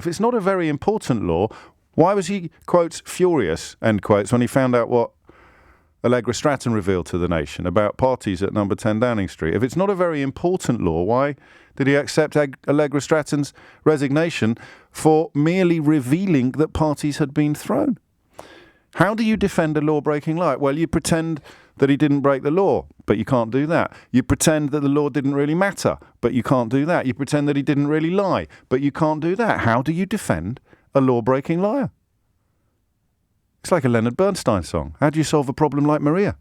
If it's not a very important law, why was he, quotes, furious, end quotes, when he found out what Allegra Stratton revealed to the nation about parties at number 10 Downing Street? If it's not a very important law, why did he accept Allegra Stratton's resignation for merely revealing that parties had been thrown? How do you defend a law-breaking lie? Well, you pretend that he didn't break the law, but you can't do that. You pretend that the law didn't really matter, but you can't do that. You pretend that he didn't really lie, but you can't do that. How do you defend a law-breaking liar? It's like a Leonard Bernstein song. How do you solve a problem like Maria?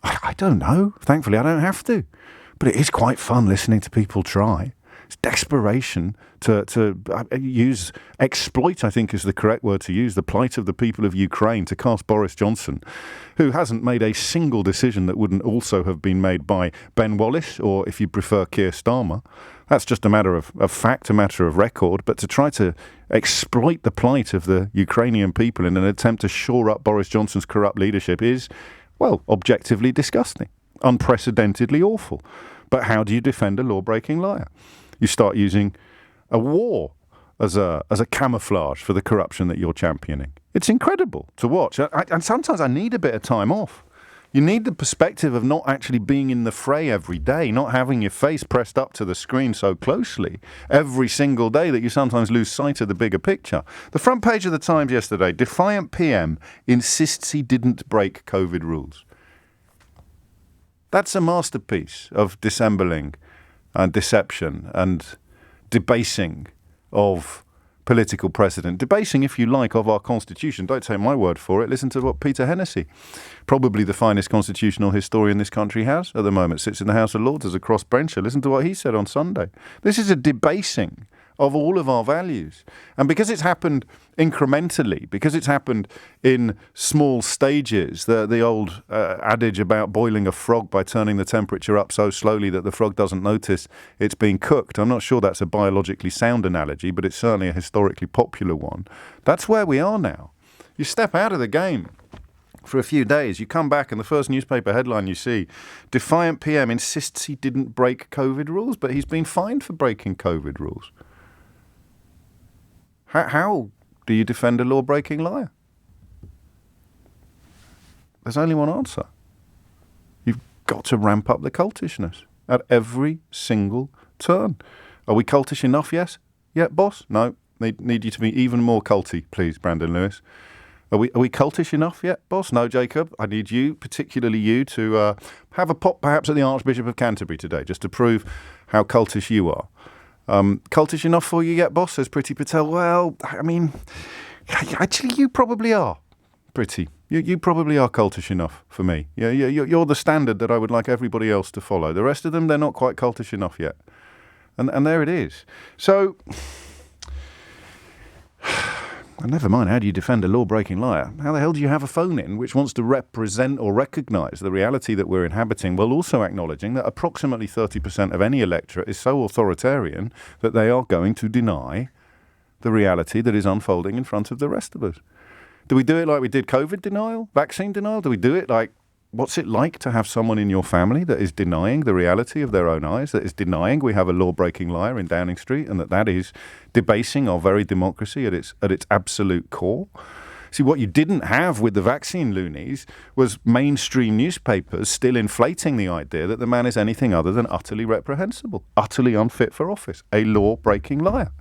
I don't know. Thankfully, I don't have to. But it is quite fun listening to people try. It's desperation to exploit, I think is the correct word to use, the plight of the people of Ukraine to cast Boris Johnson, who hasn't made a single decision that wouldn't also have been made by Ben Wallace, or if you prefer, Keir Starmer. That's just a matter of fact, a matter of record. But to try to exploit the plight of the Ukrainian people in an attempt to shore up Boris Johnson's corrupt leadership is, well, objectively disgusting, unprecedentedly awful. But how do you defend a law-breaking liar? You start using a war as a camouflage for the corruption that you're championing. It's incredible to watch. And sometimes I need a bit of time off. You need the perspective of not actually being in the fray every day, not having your face pressed up to the screen so closely every single day that you sometimes lose sight of the bigger picture. The front page of the Times yesterday, defiant PM insists he didn't break COVID rules. That's a masterpiece of dissembling and deception and debasing of political precedent. Debasing, if you like, of our Constitution. Don't take my word for it. Listen to what Peter Hennessy, probably the finest constitutional historian this country has at the moment, sits in the House of Lords as a crossbencher. Listen to what he said on Sunday. This is a debasing of all of our values. And because it's happened incrementally, because it's happened in small stages, the old adage about boiling a frog by turning the temperature up so slowly that the frog doesn't notice it's being cooked. I'm not sure that's a biologically sound analogy, but it's certainly a historically popular one. That's where we are now. You step out of the game for a few days, you come back and the first newspaper headline you see, defiant PM insists he didn't break COVID rules, but he's been fined for breaking COVID rules. How do you defend a law-breaking liar? There's only one answer. You've got to ramp up the cultishness at every single turn. Are we cultish enough yet, boss? No. Need you to be even more culty, please, Brandon Lewis. Are we cultish enough yet, boss? No, Jacob. I need you, particularly you, to have a pop perhaps at the Archbishop of Canterbury today, just to prove how cultish you are. Cultish enough for you yet, boss? Says Priti Patel. Well, I mean, actually, you probably are, Priti. You probably are cultish enough for me. Yeah, you're the standard that I would like everybody else to follow. The rest of them, they're not quite cultish enough yet. And there it is. So, never mind, how do you defend a law-breaking liar? How the hell do you have a phone-in which wants to represent or recognise the reality that we're inhabiting, while also acknowledging that approximately 30% of any electorate is so authoritarian that they are going to deny the reality that is unfolding in front of the rest of us? Do we do it like we did COVID denial, vaccine denial? Do we do it like, what's it like to have someone in your family that is denying the reality of their own eyes, that is denying we have a law-breaking liar in Downing Street, and that is debasing our very democracy at its absolute core? See, what you didn't have with the vaccine loonies was mainstream newspapers still inflating the idea that the man is anything other than utterly reprehensible, utterly unfit for office, a law-breaking liar.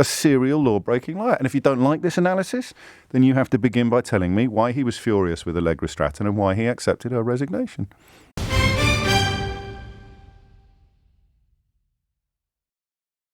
A serial law-breaking liar. And if you don't like this analysis, then you have to begin by telling me why he was furious with Allegra Stratton and why he accepted her resignation.